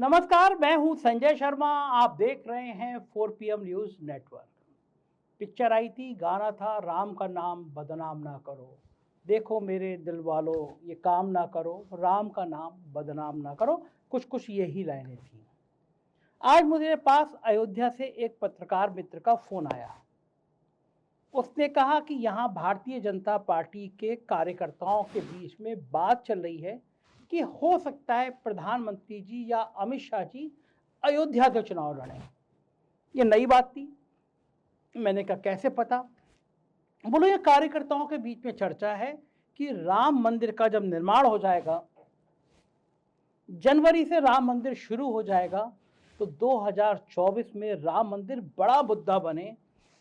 नमस्कार, मैं हूं संजय शर्मा। आप देख रहे हैं 4 PM न्यूज़ नेटवर्क। पिक्चर आई थी, गाना था, राम का नाम बदनाम ना करो। देखो मेरे दिल वालों, ये काम ना करो, राम का नाम बदनाम ना करो। कुछ कुछ यही लाइनें थी। आज मुझे पास अयोध्या से एक पत्रकार मित्र का फोन आया। उसने कहा कि यहाँ भारतीय जनता पार्टी के कार्यकर्ताओं के बीच में बात चल रही है कि हो सकता है प्रधानमंत्री जी या अमित शाह जी अयोध्या से चुनाव लड़ें। ये नई बात थी। मैंने कहा कैसे पता? बोलो ये कार्यकर्ताओं के बीच में चर्चा है कि राम मंदिर का जब निर्माण हो जाएगा, जनवरी से राम मंदिर शुरू हो जाएगा, तो 2024 में राम मंदिर बड़ा मुद्दा बने,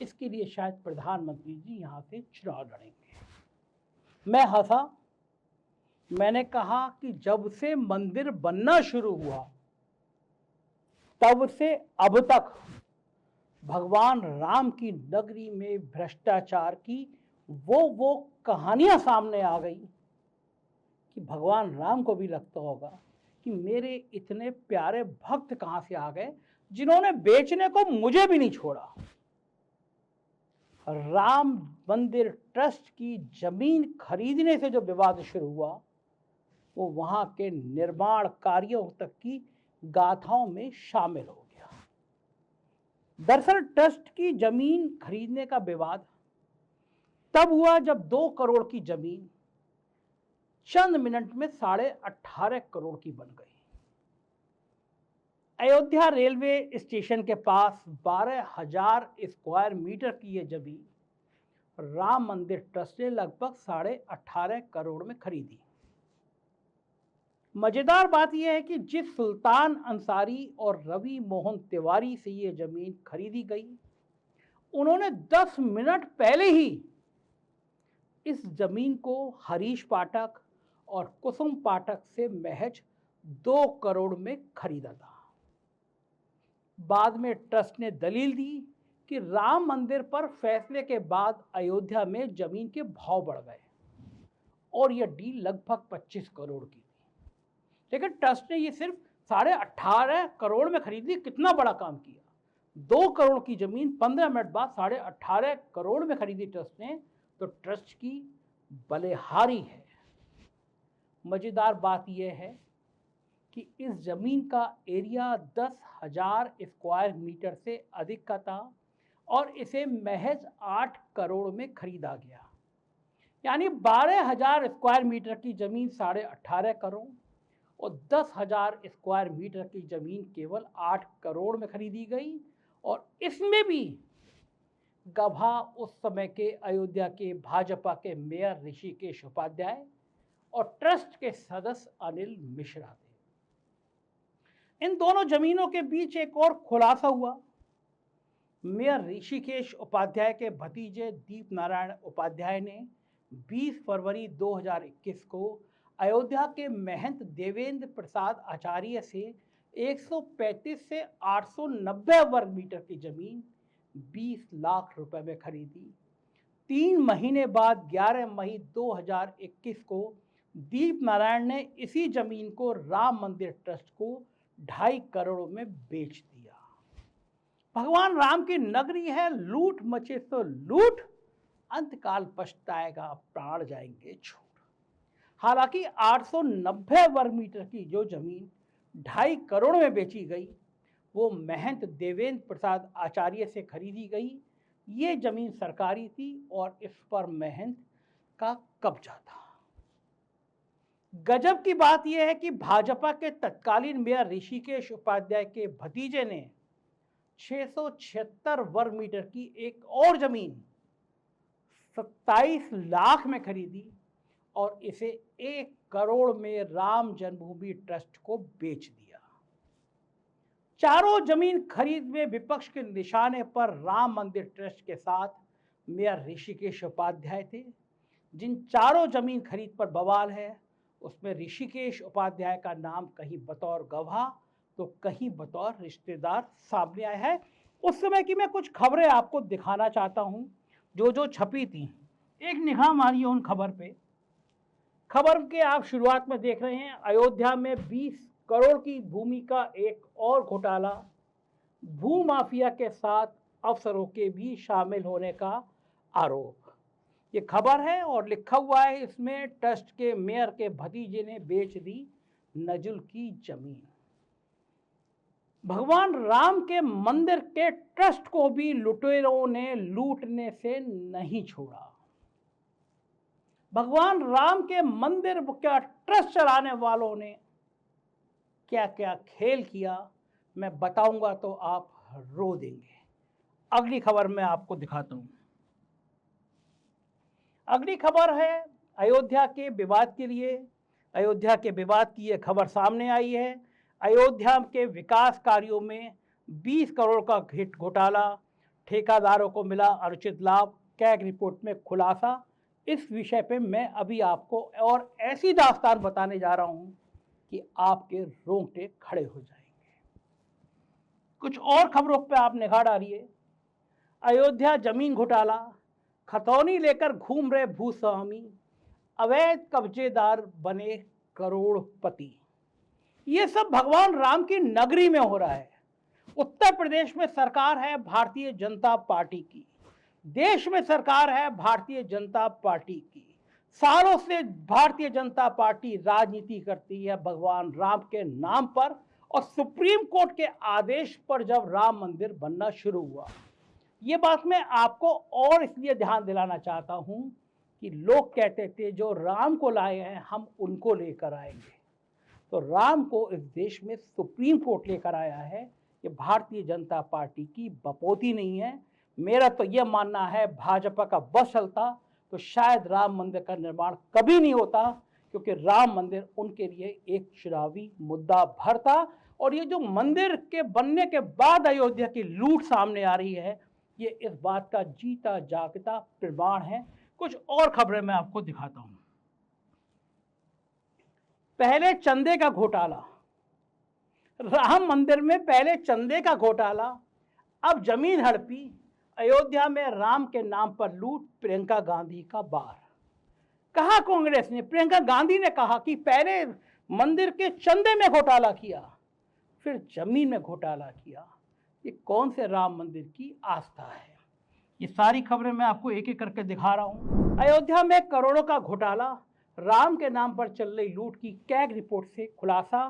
इसके लिए शायद प्रधानमंत्री जी यहाँ से चुनाव लड़ेंगे। मैं हंसा। मैंने कहा कि जब से मंदिर बनना शुरू हुआ तब से अब तक भगवान राम की नगरी में भ्रष्टाचार की वो कहानियां सामने आ गई कि भगवान राम को भी लगता होगा कि मेरे इतने प्यारे भक्त कहां से आ गए जिन्होंने बेचने को मुझे भी नहीं छोड़ा। राम मंदिर ट्रस्ट की जमीन खरीदने से जो विवाद शुरू हुआ वो वहां के निर्माण कार्यों तक की गाथाओं में शामिल हो गया। दरअसल ट्रस्ट की जमीन खरीदने का विवाद तब हुआ जब 2 करोड़ की जमीन चंद मिनट में 18.5 करोड़ की बन गई। अयोध्या रेलवे स्टेशन के पास 12,000 स्क्वायर मीटर की यह जमीन राम मंदिर ट्रस्ट ने लगभग 18.5 करोड़ में खरीदी। मजेदार बात यह है कि जिस सुल्तान अंसारी और रवि मोहन तिवारी से ये जमीन खरीदी गई, उन्होंने 10 मिनट पहले ही इस जमीन को हरीश पाठक और कुसुम पाठक से महज 2 करोड़ में खरीदा था। बाद में ट्रस्ट ने दलील दी कि राम मंदिर पर फैसले के बाद अयोध्या में जमीन के भाव बढ़ गए और यह डील लगभग 25 करोड़ की थी। लेकिन ट्रस्ट ने ये सिर्फ 18.5 करोड़ में खरीदी। कितना बड़ा काम किया! 2 करोड़ की जमीन 15 मिनट बाद 18.5 करोड़ में खरीदी ट्रस्ट ने, तो ट्रस्ट की बलिहारी है। मजेदार बात यह है कि इस जमीन का एरिया 10,000 स्क्वायर मीटर से अधिक का था और इसे महज 8 करोड़ में खरीदा गया। यानी 12,000 स्क्वायर मीटर की जमीन 18.5 करोड़ और 10,000 स्क्वायर मीटर की जमीन केवल 8 करोड़ में खरीदी गई। और इसमें भी गवाह उस समय के अयोध्या के भाजपा के मेयर ऋषिकेश उपाध्याय और ट्रस्ट के सदस्य अनिल मिश्रा थे। इन दोनों जमीनों के बीच एक और खुलासा हुआ। मेयर ऋषिकेश उपाध्याय के भतीजे दीप नारायण उपाध्याय ने 20 फरवरी 2021 को अयोध्या के महंत देवेंद्र प्रसाद आचार्य से 135 से 890 वर्ग मीटर की जमीन 20 लाख रुपए में खरीदी। 3 महीने बाद 11 मई 2021 को दीप नारायण ने इसी जमीन को राम मंदिर ट्रस्ट को 2.5 करोड़ में बेच दिया। भगवान राम की नगरी है, लूट मचे तो लूट, अंतकाल पछताएगा, प्राण जाएंगे छूट। हालांकि 890 वर्ग मीटर की जो जमीन 2.5 करोड़ में बेची गई वो महंत देवेंद्र प्रसाद आचार्य से खरीदी गई। ये जमीन सरकारी थी और इस पर महंत का कब्जा था। गजब की बात यह है कि भाजपा के तत्कालीन मेयर ऋषिकेश उपाध्याय के भतीजे ने 676 वर्ग मीटर की एक और जमीन 27 लाख में खरीदी और इसे 1 करोड़ में राम जन्मभूमि ट्रस्ट को बेच दिया। चारों जमीन खरीद में विपक्ष के निशाने पर राम मंदिर ट्रस्ट के साथ मेयर ऋषिकेश उपाध्याय थे। जिन चारों जमीन खरीद पर बवाल है उसमें ऋषिकेश उपाध्याय का नाम कहीं बतौर गवाह तो कहीं बतौर रिश्तेदार सामने आया है। उस समय की मैं कुछ खबरें आपको दिखाना चाहता हूं जो छपी थी। एक निगाह मारिए उन खबर पे। खबर के आप शुरुआत में देख रहे हैं, अयोध्या में 20 करोड़ की भूमि का एक और घोटाला, भूमाफिया के साथ अफसरों के भी शामिल होने का आरोप। ये खबर है और लिखा हुआ है इसमें, ट्रस्ट के मेयर के भतीजे ने बेच दी नजुल की जमीन। भगवान राम के मंदिर के ट्रस्ट को भी लुटेरों ने लूटने से नहीं छोड़ा। भगवान राम के मंदिर का ट्रस्ट चलाने वालों ने क्या क्या खेल किया, मैं बताऊंगा तो आप रो देंगे। अगली खबर मैं आपको दिखाता हूं। अगली खबर है अयोध्या के विवाद के लिए। अयोध्या के विवाद की यह खबर सामने आई है। अयोध्या के विकास कार्यों में 20 करोड़ का घोटाला, ठेकेदारों को मिला अनुचित लाभ, कैग रिपोर्ट में खुलासा। इस विषय पे मैं अभी आपको और ऐसी दास्तान बताने जा रहा हूं कि आपके रोंगटे खड़े हो जाएंगे। कुछ और खबरों पे आप निगाह डालिए। अयोध्या जमीन घोटाला, खतौनी लेकर घूम रहे भूस्वामी, अवैध कब्जेदार बने करोड़पति। ये सब भगवान राम की नगरी में हो रहा है। उत्तर प्रदेश में सरकार है भारतीय जनता पार्टी की, देश में सरकार है भारतीय जनता पार्टी की। सालों से भारतीय जनता पार्टी राजनीति करती है भगवान राम के नाम पर, और सुप्रीम कोर्ट के आदेश पर जब राम मंदिर बनना शुरू हुआ। ये बात मैं आपको और इसलिए ध्यान दिलाना चाहता हूं कि लोग कहते थे जो राम को लाए हैं हम उनको लेकर आएंगे, तो राम को इस देश में सुप्रीम कोर्ट लेकर आया है। ये भारतीय जनता पार्टी की बपोती नहीं है। मेरा तो ये मानना है भाजपा का बस चलता तो शायद राम मंदिर का निर्माण कभी नहीं होता, क्योंकि राम मंदिर उनके लिए एक चुनावी मुद्दा भर था। और ये जो मंदिर के बनने के बाद अयोध्या की लूट सामने आ रही है, ये इस बात का जीता जागता प्रमाण है। कुछ और खबरें मैं आपको दिखाता हूं। पहले चंदे का घोटाला, राम मंदिर में पहले चंदे का घोटाला, अब जमीन हड़पी, अयोध्या में राम के नाम पर लूट, प्रियंका गांधी का बार। कहा कांग्रेस ने, प्रियंका गांधी ने कहा कि पहले मंदिर के चंदे में घोटाला किया, फिर जमीन में घोटाला किया। ये कौन से राम मंदिर की आस्था है? ये सारी खबरें मैं आपको एक एक करके दिखा रहा हूं। अयोध्या में करोड़ों का घोटाला, राम के नाम पर चल रही लूट की कैग रिपोर्ट से खुलासा।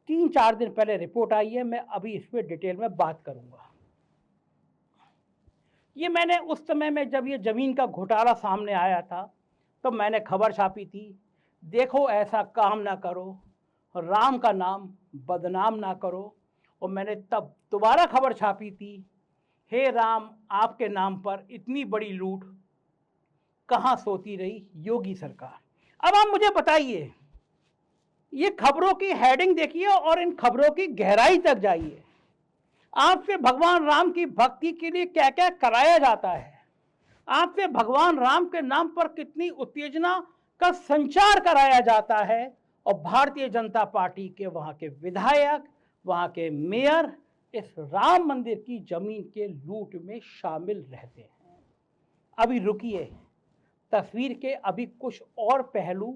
3-4 दिन पहले रिपोर्ट आई है, मैं अभी इस पर डिटेल में बात करूंगा। ये मैंने उस समय में जब ये जमीन का घोटाला सामने आया था तो मैंने खबर छापी थी, देखो ऐसा काम ना करो, राम का नाम बदनाम ना करो। और मैंने तब दोबारा खबर छापी थी, हे राम आपके नाम पर इतनी बड़ी लूट कहाँ सोती रही योगी सरकार। अब आप मुझे बताइए, ये खबरों की हेडिंग देखिए और इन खबरों की गहराई तक जाइए। आपसे भगवान राम की भक्ति के लिए क्या क्या कराया जाता है, आपसे भगवान राम के नाम पर कितनी उत्तेजना का संचार कराया जाता है, और भारतीय जनता पार्टी के वहां के विधायक, वहां के मेयर इस राम मंदिर की जमीन के लूट में शामिल रहते हैं। अभी रुकिए, तस्वीर के अभी कुछ और पहलू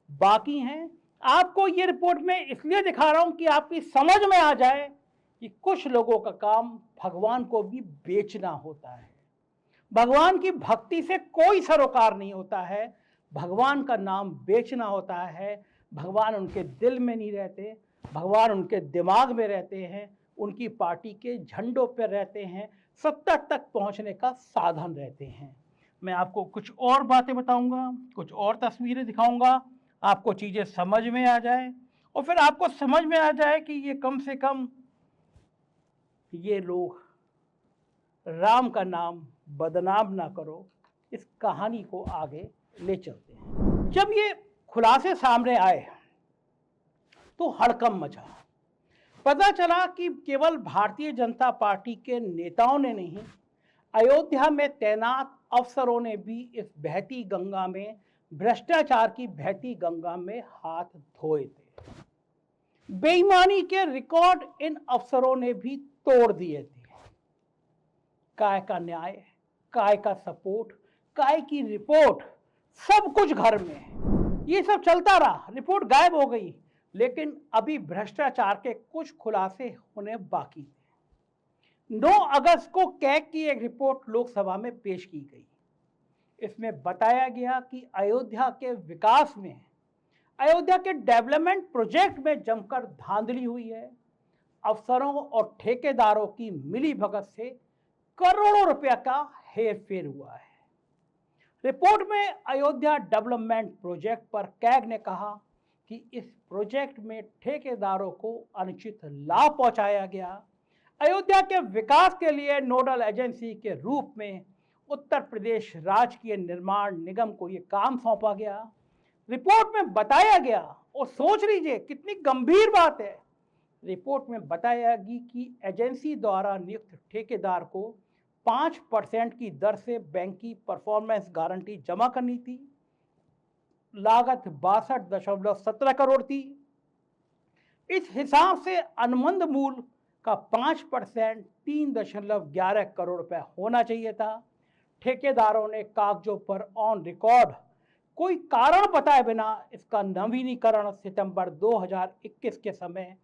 बाकी हैं। आपको ये रिपोर्ट में इसलिए दिखा रहा हूं कि आपकी समझ में आ जाए कि कुछ लोगों का काम भगवान को भी बेचना होता है। भगवान की भक्ति से कोई सरोकार नहीं होता है, भगवान का नाम बेचना होता है। भगवान उनके दिल में नहीं रहते, भगवान उनके दिमाग में रहते हैं, उनकी पार्टी के झंडों पर रहते हैं, सत्ता तक पहुंचने का साधन रहते हैं। मैं आपको कुछ और बातें बताऊंगा, कुछ और तस्वीरें दिखाऊंगा, आपको चीज़ें समझ में आ जाए, और फिर आपको समझ में आ जाए कि ये कम से कम ये लोग राम का नाम बदनाम ना करो। इस कहानी को आगे ले चलते हैं। जब ये खुलासे सामने आए तो हड़कंप मचा। पता चला कि केवल भारतीय जनता पार्टी के नेताओं ने नहीं, अयोध्या में तैनात अफसरों ने भी इस बहती गंगा में, भ्रष्टाचार की बहती गंगा में हाथ धोए थे। बेईमानी के रिकॉर्ड इन अफसरों ने भी तोड़ दिए थे। काय का न्याय, काय का सपोर्ट, काय की रिपोर्ट, सब कुछ घर में। ये सब चलता रहा, रिपोर्ट गायब हो गई, लेकिन अभी भ्रष्टाचार के कुछ खुलासे होने बाकी थे। 9 अगस्त को कैग की एक रिपोर्ट लोकसभा में पेश की गई। इसमें बताया गया कि अयोध्या के विकास में, अयोध्या के डेवलपमेंट प्रोजेक्ट में जमकर धांधली हुई है। अफसरों और ठेकेदारों की मिलीभगत से करोड़ों रुपया का हेरफेर हुआ है। रिपोर्ट में अयोध्या डेवलपमेंट प्रोजेक्ट पर कैग ने कहा कि इस प्रोजेक्ट में ठेकेदारों को अनुचित लाभ पहुंचाया गया। अयोध्या के विकास के लिए नोडल एजेंसी के रूप में उत्तर प्रदेश राजकीय निर्माण निगम को यह काम सौंपा गया। रिपोर्ट में बताया गया, और सोच लीजिए कितनी गंभीर बात है, रिपोर्ट में बताया गया कि एजेंसी द्वारा नियुक्त ठेकेदार को 5% की दर से बैंक की परफॉर्मेंस गारंटी जमा करनी थी। लागत 62.17 करोड़ थी। इस हिसाब से अनुबंध मूल्य का 5% 3.11 करोड़ रुपए होना चाहिए था। ठेकेदारों ने कागजों पर ऑन रिकॉर्ड कोई कारण बताए बिना इसका नवीनीकरण सितंबर 2021 के समय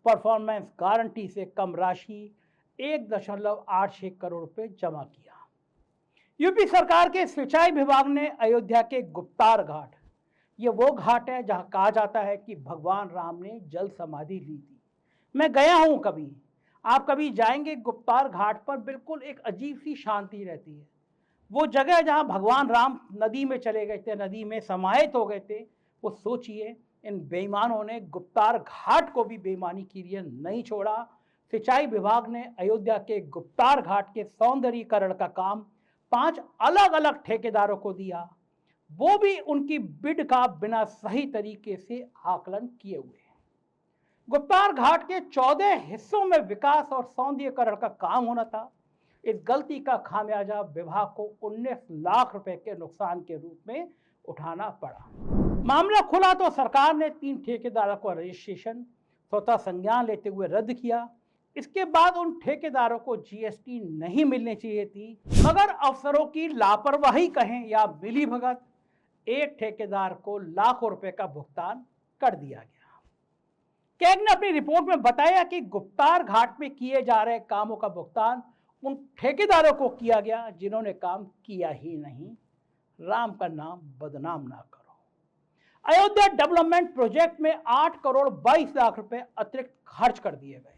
परफॉर्मेंस गारंटी से कम राशि 1.86 करोड़ रुपए जमा किया। यूपी सरकार के सिंचाई विभाग ने अयोध्या के गुप्तार घाट, ये वो घाट है जहां कहा जाता है कि भगवान राम ने जल समाधि ली थी। मैं गया हूं कभी, आप कभी जाएंगे गुप्तार घाट पर, बिल्कुल एक अजीब सी शांति रहती है। वो जगह जहां भगवान राम नदी में चले गए थे, नदी में समाहित हो गए थे, वो सोचिए इन बेईमानों ने गुप्तार घाट को भी बेईमानी के लिए नहीं छोड़ा। सिंचाई विभाग ने अयोध्या के गुप्तार घाट के सौंदर्यीकरण का काम 5 अलग अलग ठेकेदारों को दिया, वो भी उनकी बिड का बिना सही तरीके से आकलन किए हुए। गुप्तार घाट के 14 हिस्सों में विकास और सौंदर्यीकरण का काम होना था। इस गलती का खामियाजा विभाग को 19 लाख रुपए के नुकसान के रूप में उठाना पड़ा। मामला खुला तो सरकार ने 3 ठेकेदारों का रजिस्ट्रेशन स्वतः संज्ञान लेते हुए रद्द किया। इसके बाद उन ठेकेदारों को जीएसटी नहीं मिलनी चाहिए थी, मगर अफसरों की लापरवाही कहें या मिलीभगत, एक ठेकेदार को लाखों रुपए का भुगतान कर दिया गया। कैग ने अपनी रिपोर्ट में बताया कि गुप्तार घाट में किए जा रहे कामों का भुगतान उन ठेकेदारों को किया गया जिन्होंने काम किया ही नहीं। राम का नाम बदनाम ना करो। अयोध्या डेवलपमेंट प्रोजेक्ट में 8 करोड़ 22 लाख रुपए अतिरिक्त खर्च कर दिए गए।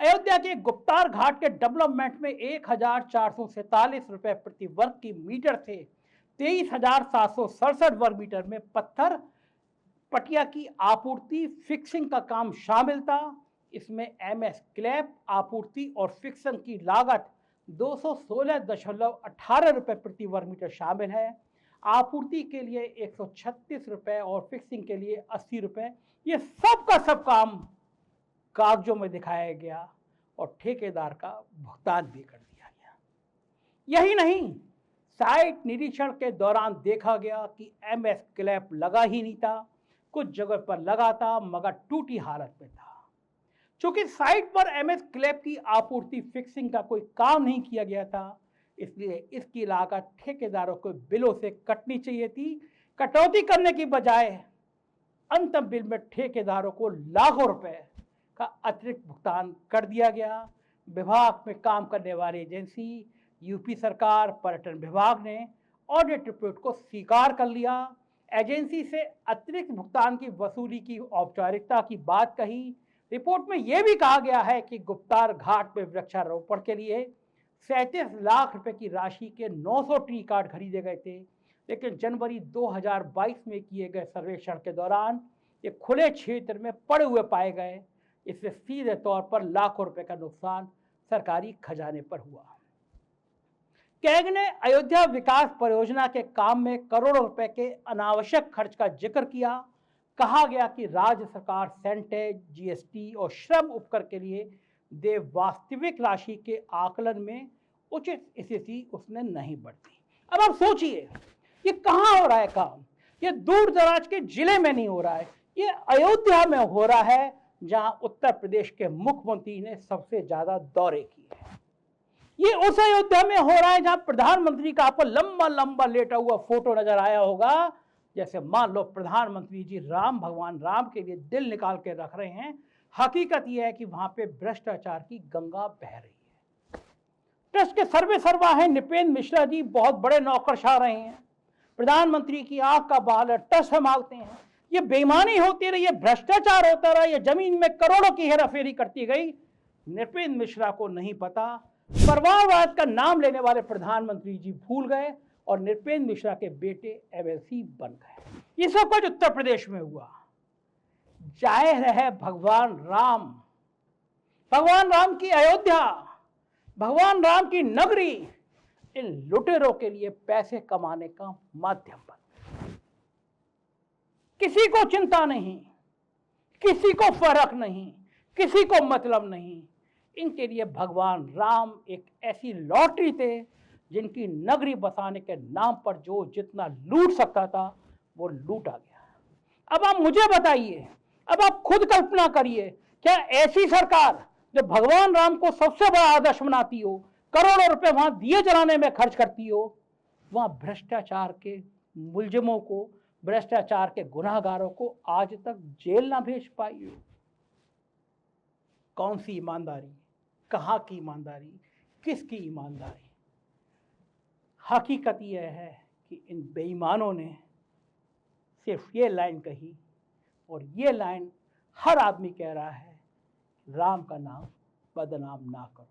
अयोध्या के गुप्तार घाट के डेवलपमेंट में 1447 रुपए प्रति वर्ग की मीटर से 23,767 वर्ग मीटर में पत्थर पटिया की आपूर्ति फिक्सिंग का काम शामिल था। इसमें एमएस क्लैप आपूर्ति और फिक्सिंग की लागत 216.18 रुपए प्रति वर्ग मीटर शामिल है। आपूर्ति के लिए 136 रुपए और फिक्सिंग के लिए 80 रुपए। ये सब का सब काम कागजों में दिखाया गया और ठेकेदार का भुगतान भी कर दिया गया। यही नहीं, साइट निरीक्षण के दौरान देखा गया कि एमएस क्लैप लगा ही नहीं था, कुछ जगह पर लगा था मगर टूटी हालत में था। चूंकि साइट पर एमएस क्लैप की आपूर्ति फिक्सिंग का कोई काम नहीं किया गया था, इसलिए इसकी लागत ठेकेदारों को बिलों से कटनी चाहिए थी। कटौती करने की बजाय अंतिम बिल में ठेकेदारों को लाखों रुपए का अतिरिक्त भुगतान कर दिया गया। विभाग में काम करने वाली एजेंसी यूपी सरकार पर्यटन विभाग ने ऑडिट रिपोर्ट को स्वीकार कर लिया। एजेंसी से अतिरिक्त भुगतान की वसूली की औपचारिकता की बात कही। रिपोर्ट में यह भी कहा गया है कि गुप्तार घाट में वृक्षारोपण के लिए 37 लाख रुपए की राशि के 900 ट्री कार्ड खरीदे गए थे, लेकिन जनवरी 2022 में किए गए सर्वेक्षण के दौरान ये खुले क्षेत्र में पड़े हुए पाए गए। इससे सीधे तौर पर लाखों रुपए का नुकसान सरकारी खजाने पर हुआ। कैग ने अयोध्या विकास परियोजना के काम में करोड़ों रुपए के अनावश्यक खर्च का जिक्र किया। कहा गया कि राज्य सरकार सेंटेज, जीएसटी और श्रम उपकर के लिए दे वास्तविक राशि के आकलन में उचित स्थिति उसने नहीं बरती। अब आप सोचिए, ये कहाँ हो रहा है काम? ये दूर दराज के जिले में नहीं हो रहा है, ये अयोध्या में हो रहा है, जहां उत्तर प्रदेश के मुख्यमंत्री ने सबसे ज्यादा दौरे किए हैं। ये उस अयोध्या में हो रहा है जहां प्रधानमंत्री का आपको लंबा लंबा लेटा हुआ फोटो नजर आया होगा, जैसे मान लो प्रधानमंत्री जी भगवान राम के लिए दिल निकाल के रख रहे हैं, हकीकत यह है कि वहां पे भ्रष्टाचार की गंगा बह रही है। ट्रस्ट के सर्वे सर्वा हैं नृपेंद्र मिश्रा जी, बहुत बड़े नौकरशाह रहे हैं, प्रधानमंत्री की आंख का बाल है, ट्रस्ट संभालते हैं। ये बेईमानी होती रही, ये भ्रष्टाचार होता रहा, ये जमीन में करोड़ों की हेराफेरी करती गई। नृपेंद्र मिश्रा को नहीं पता, परिवारवाद का नाम लेने वाले प्रधानमंत्री जी भूल गए और नृपेंद्र मिश्रा के बेटे एमएलसी बन गए। ये सब कुछ उत्तर प्रदेश में हुआ। जाहिर है भगवान राम की अयोध्या, भगवान राम की नगरी इन लुटेरों के लिए पैसे कमाने का माध्यम बन गया। किसी को चिंता नहीं, किसी को फर्क नहीं, किसी को मतलब नहीं। इनके लिए भगवान राम एक ऐसी लॉटरी थे जिनकी नगरी बसाने के नाम पर जो जितना लूट सकता था वो लूटा गया। अब आप मुझे बताइए, अब आप खुद कल्पना करिए, क्या ऐसी सरकार जो भगवान राम को सबसे बड़ा आदर्श बनाती हो, करोड़ों रुपए वहां दिए जलाने में खर्च करती हो, वहां भ्रष्टाचार के मुलजिमों को, भ्रष्टाचार के गुनाहगारों को आज तक जेल ना भेज पाई हो? कौन सी ईमानदारी, कहां की ईमानदारी, किसकी ईमानदारी? हकीकत यह है कि इन बेईमानों ने सिर्फ ये लाइन कही और ये लाइन हर आदमी कह रहा है, राम का नाम बदनाम ना करो।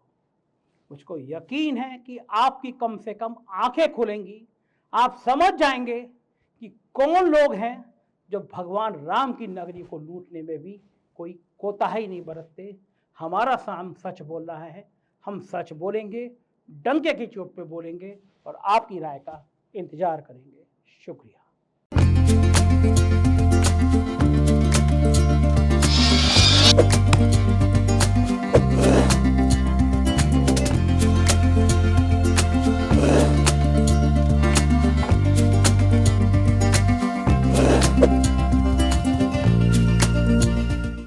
मुझको यकीन है कि आपकी कम से कम आंखें खुलेंगी, आप समझ जाएंगे कि कौन लोग हैं जो भगवान राम की नगरी को लूटने में भी कोई कोताही नहीं बरतते। हमारा साम सच बोल रहा है, हम सच बोलेंगे, डंके की चोट पे बोलेंगे और आपकी राय का इंतजार करेंगे। शुक्रिया।